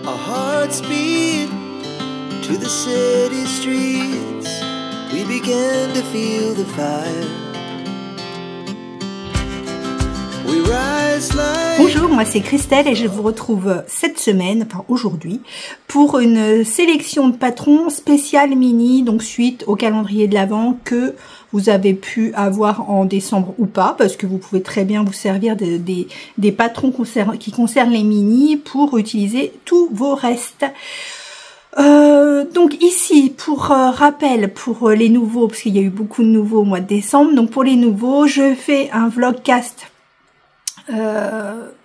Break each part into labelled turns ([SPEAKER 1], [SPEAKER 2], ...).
[SPEAKER 1] Our hearts beat to the city streets. We began to feel the fire. We rise like...
[SPEAKER 2] Bonjour, moi c'est Christelle et je vous retrouve cette semaine, enfin aujourd'hui, pour une sélection de patrons spécial mini, donc suite au calendrier de l'Avent que vous avez pu avoir en décembre ou pas, parce que vous pouvez très bien vous servir des patrons qui concernent les mini pour utiliser tous vos restes. Donc ici, pour rappel, pour les nouveaux, parce qu'il y a eu beaucoup de nouveaux au mois de décembre, donc pour les nouveaux, je fais un vlogcast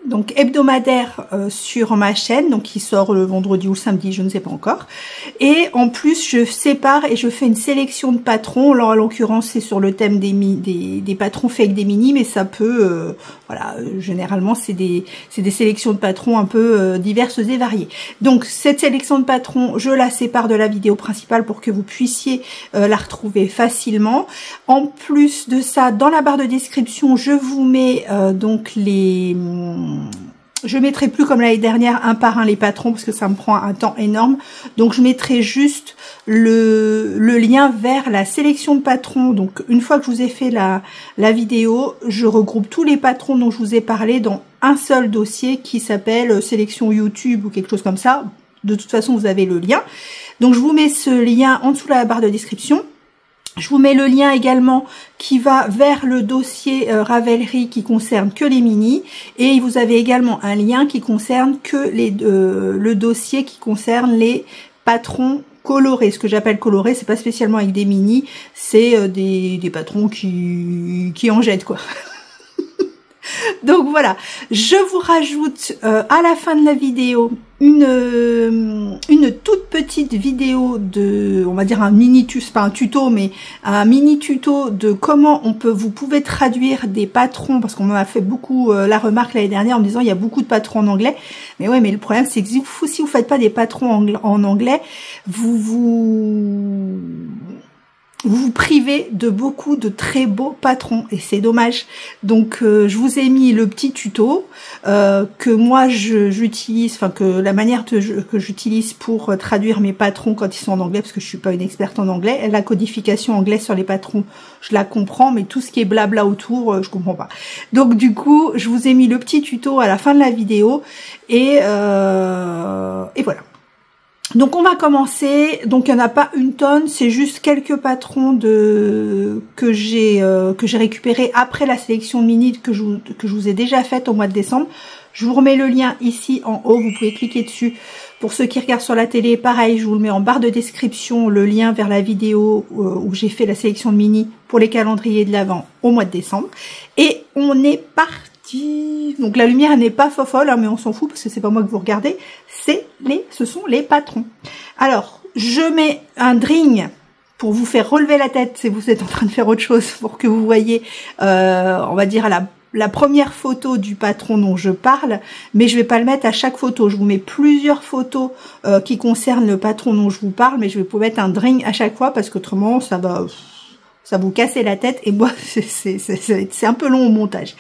[SPEAKER 2] donc hebdomadaire sur ma chaîne, donc qui sort le vendredi ou le samedi, je ne sais pas encore. Et en plus, je sépare et je fais une sélection de patrons. Alors, en l'occurrence, c'est sur le thème des patrons faits avec des mini, mais ça peut, voilà, généralement, c'est des sélections de patrons un peu diverses et variées. Donc, cette sélection de patrons, je la sépare de la vidéo principale pour que vous puissiez la retrouver facilement. En plus de ça, dans la barre de description, je vous mets donc je mettrai plus comme l'année dernière un par un les patrons parce que ça me prend un temps énorme. Donc je mettrai juste le lien vers la sélection de patrons. Donc une fois que je vous ai fait la vidéo, je regroupe tous les patrons dont je vous ai parlé dans un seul dossier qui s'appelle sélection YouTube ou quelque chose comme ça. De toute façon, vous avez le lien. Donc je vous mets ce lien en dessous de la barre de description. Je vous mets le lien également qui va vers le dossier Ravelry qui concerne que les mini, et vous avez également un lien qui concerne que le dossier qui concerne les patrons colorés. Ce que j'appelle colorés, c'est pas spécialement avec des mini, c'est des patrons qui en jettent quoi. Donc voilà, je vous rajoute à la fin de la vidéo une toute petite vidéo de, on va dire un mini tuto, pas un tuto, mais un mini tuto de comment vous pouvez traduire des patrons, parce qu'on m'a fait beaucoup la remarque l'année dernière en me disant il y a beaucoup de patrons en anglais. Mais ouais, mais le problème c'est que si vous faites pas des patrons en anglais, vous privez de beaucoup de très beaux patrons et c'est dommage. Donc je vous ai mis le petit tuto que moi j'utilise, enfin que la manière que j'utilise pour traduire mes patrons quand ils sont en anglais, parce que je suis pas une experte en anglais. La codification anglaise sur les patrons, je la comprends, mais tout ce qui est blabla autour, je comprends pas. Donc du coup, je vous ai mis le petit tuto à la fin de la vidéo et voilà. Donc on va commencer. Donc il n'y en a pas une tonne, c'est juste quelques patrons que j'ai récupéré après la sélection mini que je vous ai déjà faite au mois de décembre. Je vous remets le lien ici en haut, vous pouvez cliquer dessus. Pour ceux qui regardent sur la télé, pareil, je vous le mets en barre de description, le lien vers la vidéo où j'ai fait la sélection de mini pour les calendriers de l'Avent au mois de décembre. Et on est parti. Donc la lumière n'est pas fofolle, hein, mais on s'en fout parce que c'est pas moi que vous regardez, ce sont les patrons. Alors, je mets un dring pour vous faire relever la tête si vous êtes en train de faire autre chose, pour que vous voyez, on va dire la première photo du patron dont je parle, mais je vais pas le mettre à chaque photo. Je vous mets plusieurs photos qui concernent le patron dont je vous parle, mais je vais vous mettre un dring à chaque fois parce qu'autrement ça va vous casser la tête et moi c'est un peu long au montage.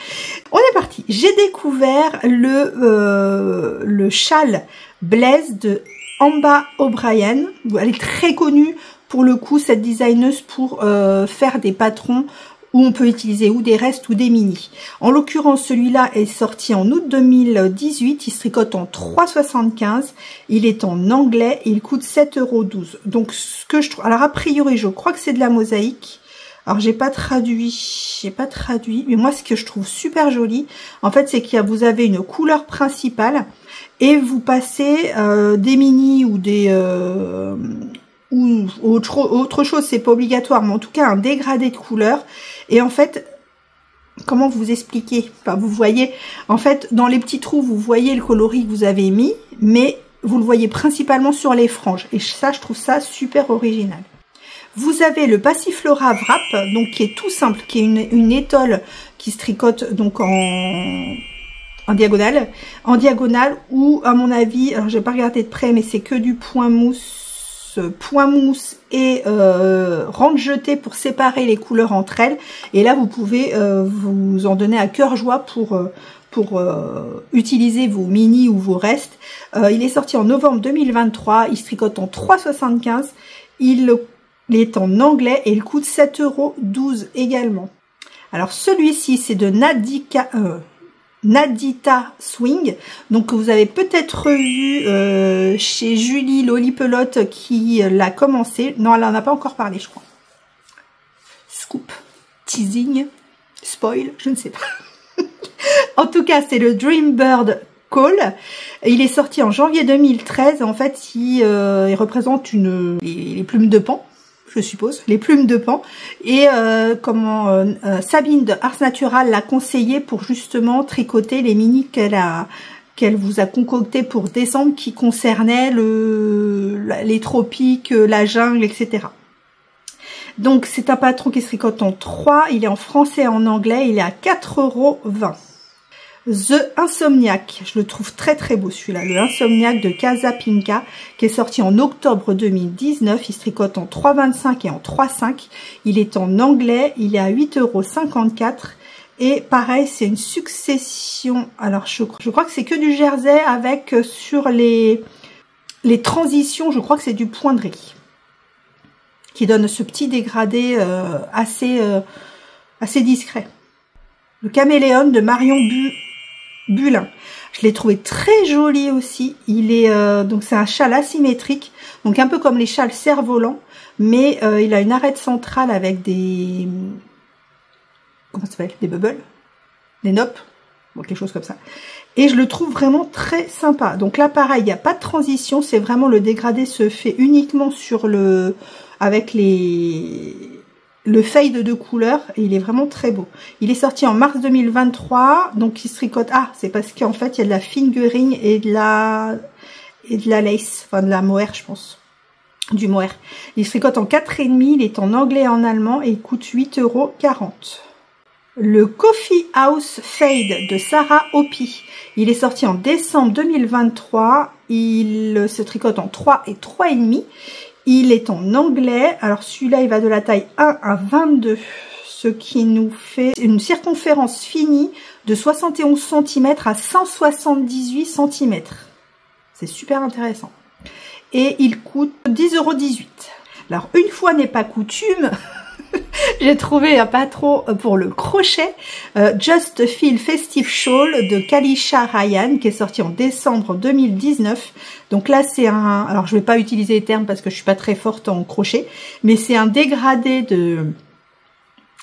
[SPEAKER 2] On est parti. J'ai découvert le châle Blaze de Amba O'Brien. Elle est très connue pour le coup, cette designeuse, pour faire des patrons où on peut utiliser ou des restes ou des mini. En l'occurrence, celui-là est sorti en août 2018. Il se tricote en 3,75. Il est en anglais et il coûte 7,12 €. Donc ce que je trouve, alors a priori, je crois que c'est de la mosaïque. Alors j'ai pas traduit, mais moi ce que je trouve super joli, en fait, c'est vous avez une couleur principale et vous passez des mini ou ou autre chose, c'est pas obligatoire, mais en tout cas un dégradé de couleur. Et en fait, comment vous expliquer? Enfin, vous voyez, en fait, dans les petits trous, vous voyez le coloris que vous avez mis, mais vous le voyez principalement sur les franges. Et ça, je trouve ça super original. Vous avez le Passiflora Wrap, donc qui est tout simple, qui est une étole qui se tricote donc en diagonale, ou à mon avis, alors je vais pas regarder de près, mais c'est que du point mousse et rente jetée pour séparer les couleurs entre elles. Et là, vous pouvez vous en donner à cœur joie pour utiliser vos mini ou vos restes. Il est sorti en novembre 2023. Il se tricote en 3,75 €. Il est en anglais et il coûte 7,12 € également. Alors celui-ci, c'est de Nadita Swing. Donc vous avez peut-être vu chez Julie Lolipelote qui l'a commencé. Non, elle en a pas encore parlé, je crois. Scoop, teasing, spoil, je ne sais pas. En tout cas, c'est le Dreambird Call. Il est sorti en janvier 2013. En fait, il représente les plumes de Pan, je suppose, les plumes de Pan. Et Sabine de Ars Natural l'a conseillé pour justement tricoter les mini qu'elle vous a concocté pour décembre, qui concernaient les tropiques, la jungle, etc. Donc c'est un patron qui se tricote en 3, il est en français et en anglais, il est à 4,20 €. The Insomniac, je le trouve très très beau celui-là, le Insomniac de Casa Pinka, qui est sorti en octobre 2019, il se tricote en 3,25 et en 3,5, il est en anglais, il est à 8,54 €, et pareil c'est une succession, alors je crois que c'est que du jersey avec sur les transitions, je crois que c'est du point de riz, qui donne ce petit dégradé assez discret. Le Caméléon de Marion Bulin. Je l'ai trouvé très joli aussi. Il est donc c'est un châle asymétrique, donc un peu comme les châles cerf-volant, mais il a une arête centrale avec des comment ça s'appelle, des bubbles, des noppes, bon, quelque chose comme ça. Et je le trouve vraiment très sympa. Donc là, pareil, il n'y a pas de transition, c'est vraiment le dégradé se fait uniquement sur avec le fade de couleur, et il est vraiment très beau. Il est sorti en mars 2023, donc il se tricote. Ah, c'est parce qu'en fait, il y a de la fingering et de la lace, enfin de la mohair, je pense. Du mohair. Il se tricote en 4,5, il est en anglais et en allemand, et il coûte 8,40 €. Le Coffee House Fade de Sarah Hopi. Il est sorti en décembre 2023. Il se tricote en 3 et 3,5. Il est en anglais. Alors celui-là, il va de la taille 1 à 22. Ce qui nous fait une circonférence finie de 71 cm à 178 cm. C'est super intéressant. Et il coûte 10,18 €. Alors une fois n'est pas coutume... J'ai trouvé un patron pour le crochet, Just Feel Festive Shawl de Kalisha Ryan, qui est sorti en décembre 2019. Donc là, c'est un... Alors, je vais pas utiliser les termes parce que je suis pas très forte en crochet, mais c'est un dégradé de...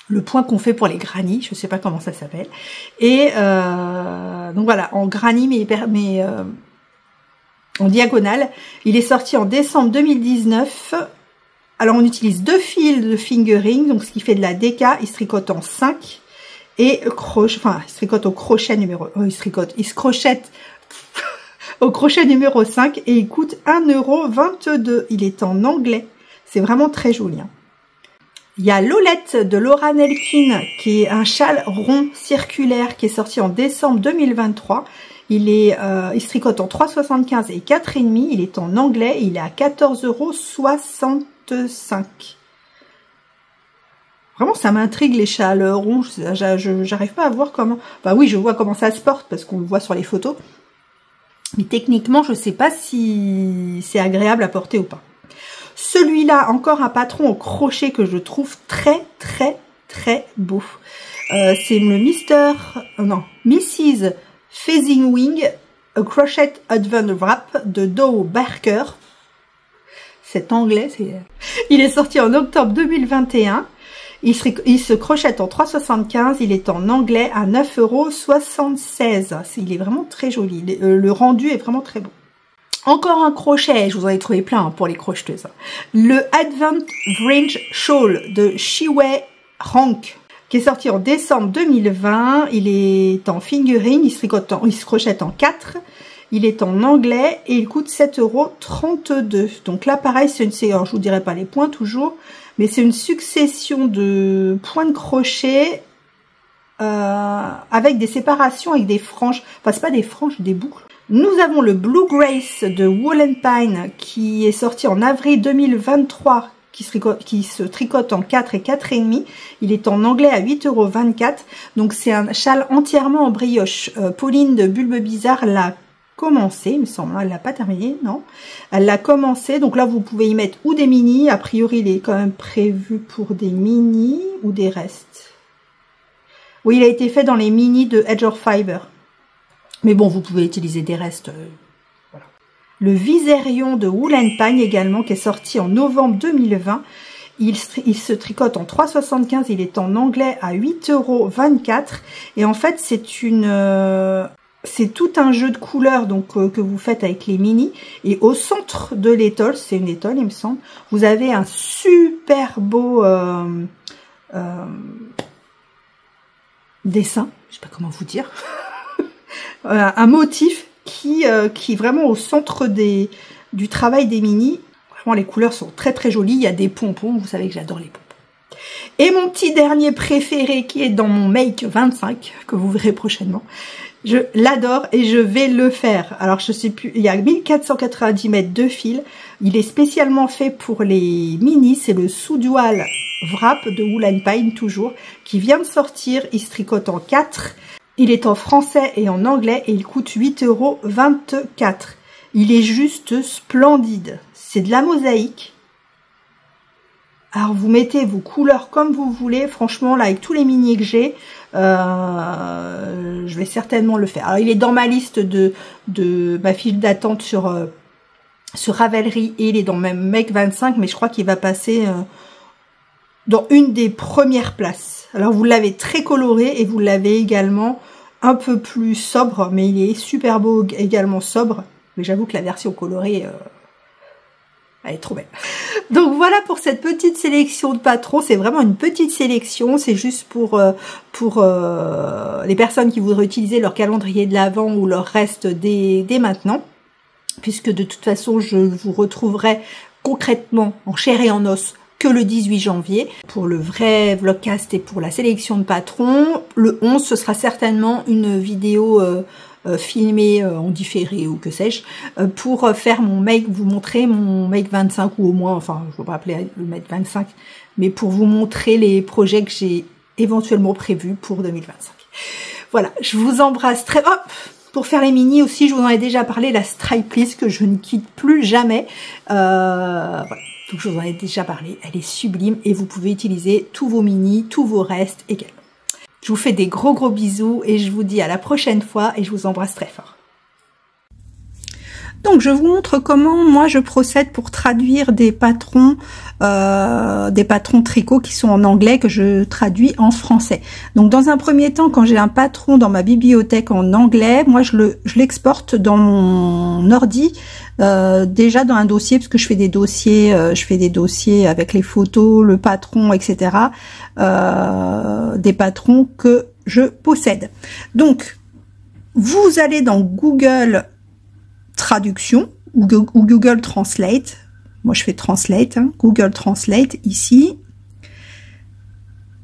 [SPEAKER 2] le point qu'on fait pour les granny, je sais pas comment ça s'appelle. Et donc voilà, en granny, mais en diagonale. Il est sorti en décembre 2019. Alors, on utilise 2 fils de fingering, donc ce qui fait de la DK. Il se tricote en 5 et crochet, enfin, il se tricote au crochet numéro... il se crochette au crochet numéro 5 et il coûte 1,22 €. Il est en anglais. C'est vraiment très joli. Hein. Il y a Lolette de Laura Nelkin, qui est un châle rond circulaire qui est sorti en décembre 2023. Il se tricote en 3,75 et 4,5. Il est en anglais. Il est à 14,65 €. Vraiment, ça m'intrigue les châles ronds. J'arrive pas à voir comment... Enfin oui, je vois comment ça se porte parce qu'on le voit sur les photos. Mais techniquement, je sais pas si c'est agréable à porter ou pas. Celui-là, encore un patron au crochet que je trouve très, très, très beau. C'est le Mrs. Phasing Wing, A Crochet Advent Wrap de Dow Barker. C'est anglais, il est sorti en octobre 2021. Il se crochette en 3,75. Il est en anglais à 9,76 €. Il est vraiment très joli. Le rendu est vraiment très beau. Encore un crochet, je vous en ai trouvé plein pour les crocheteuses. Le Advent Range Shawl de Shiwei Rank, qui est sorti en décembre 2020. Il est en fingering, il se crochette en 4. Il est en anglais et il coûte 7,32 €. Donc là, pareil, alors je vous dirai pas les points toujours, mais c'est une succession de points de crochet avec des séparations, avec des franges. Enfin, c'est pas des franges, des boucles. Nous avons le Blue Grace de Wool & Pine qui est sorti en avril 2023, qui se tricote en 4 et 4,5. Il est en anglais à 8,24 €. Donc c'est un châle entièrement en brioche. Pauline de Bulbe Bizarre l'a commencé, il me semble. Elle l'a pas terminé, non. Elle l'a commencé. Donc là, vous pouvez y mettre ou des mini. A priori, il est quand même prévu pour des mini ou des restes. Oui, il a été fait dans les mini de Edge of Fiber. Mais bon, vous pouvez utiliser des restes. Voilà. Le Viserion de Wool & Pine également, qui est sorti en novembre 2020. Il se tricote en 3,75. Il est en anglais à 8,24 €. Et en fait, c'est tout un jeu de couleurs donc que vous faites avec les mini. Et au centre de l'étole, c'est une étole, il me semble, vous avez un super beau dessin. Je sais pas comment vous dire. Un motif qui vraiment au centre du travail des mini. Vraiment, les couleurs sont très très jolies. Il y a des pompons. Vous savez que j'adore les pompons. Et mon petit dernier préféré qui est dans mon Make 25, que vous verrez prochainement. Je l'adore et je vais le faire. Alors, je sais plus, il y a 1490 mètres de fil. Il est spécialement fait pour les mini. C'est le sous-dual wrap de Wool & Pine, toujours, qui vient de sortir. Il se tricote en 4. Il est en français et en anglais et il coûte 8,24 €. Il est juste splendide. C'est de la mosaïque. Alors, vous mettez vos couleurs comme vous voulez. Franchement, là, avec tous les mini que j'ai, je vais certainement le faire. Alors, il est dans ma liste de ma file d'attente sur Ravelry et il est dans même Make 25, mais je crois qu'il va passer dans une des premières places. Alors, vous l'avez très coloré et vous l'avez également un peu plus sobre, mais il est super beau également sobre. Mais j'avoue que la version colorée... elle est trop belle. Donc voilà pour cette petite sélection de patrons. C'est vraiment une petite sélection. C'est juste pour les personnes qui voudraient utiliser leur calendrier de l'Avent ou leur reste dès maintenant. Puisque de toute façon, je vous retrouverai concrètement en chair et en os que le 18 janvier pour le vrai vlogcast et pour la sélection de patrons. Le 11, ce sera certainement une vidéo... filmé en différé ou que sais-je, pour faire mon make, vous montrer mon make 25 ou au moins, enfin je ne vais pas appeler le make 25, mais pour vous montrer les projets que j'ai éventuellement prévus pour 2025. Voilà, je vous embrasse très... Hop, pour faire les mini aussi, je vous en ai déjà parlé, la Stripe List que je ne quitte plus jamais. Voilà. Donc je vous en ai déjà parlé, elle est sublime et vous pouvez utiliser tous vos mini, tous vos restes également. Je vous fais des gros bisous et je vous dis à la prochaine fois et je vous embrasse très fort. Donc je vous montre comment moi je procède pour traduire des patrons tricot qui sont en anglais que je traduis en français. Donc dans un premier temps, quand j'ai un patron dans ma bibliothèque en anglais, moi je l'exporte dans mon ordi déjà dans un dossier parce que je fais des dossiers avec les photos, le patron, etc. Des patrons que je possède. Donc vous allez dans Google Traduction ou Google Translate. Moi je fais Translate, hein, Google Translate ici.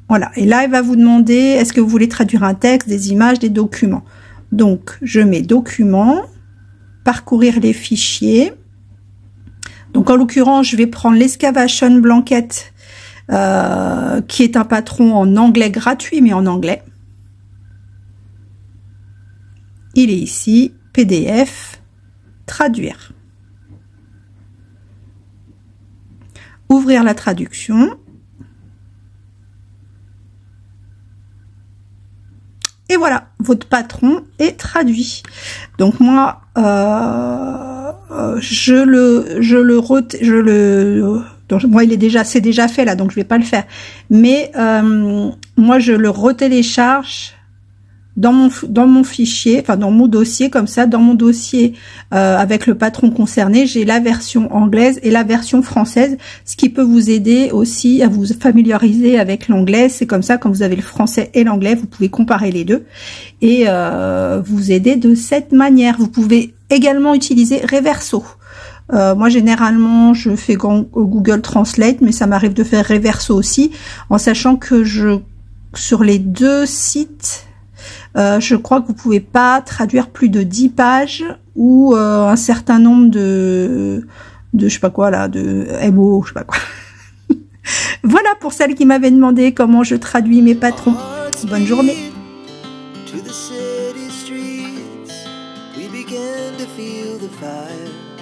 [SPEAKER 2] Voilà, et là il va vous demander est-ce que vous voulez traduire un texte, des images, des documents. Donc je mets documents, parcourir les fichiers. Donc en l'occurrence je vais prendre l'Excavation Blanket qui est un patron en anglais gratuit mais en anglais. Il est ici, PDF. Traduire. Ouvrir la traduction. Et voilà, votre patron est traduit. Donc moi, moi c'est déjà fait là, donc je vais pas le faire. Mais moi je le retélécharge dans mon fichier, enfin dans mon dossier comme ça, dans mon dossier avec le patron concerné, j'ai la version anglaise et la version française, ce qui peut vous aider aussi à vous familiariser avec l'anglais. C'est comme ça, quand vous avez le français et l'anglais, vous pouvez comparer les deux et vous aider de cette manière. Vous pouvez également utiliser Reverso. Moi généralement je fais Google Translate, mais ça m'arrive de faire Reverso aussi, en sachant que sur les deux sites, je crois que vous pouvez pas traduire plus de 10 pages ou un certain nombre de je sais pas quoi là, de MO, je sais pas quoi. Voilà pour celles qui m'avaient demandé comment je traduis mes patrons. Bonne journée.
[SPEAKER 1] fire.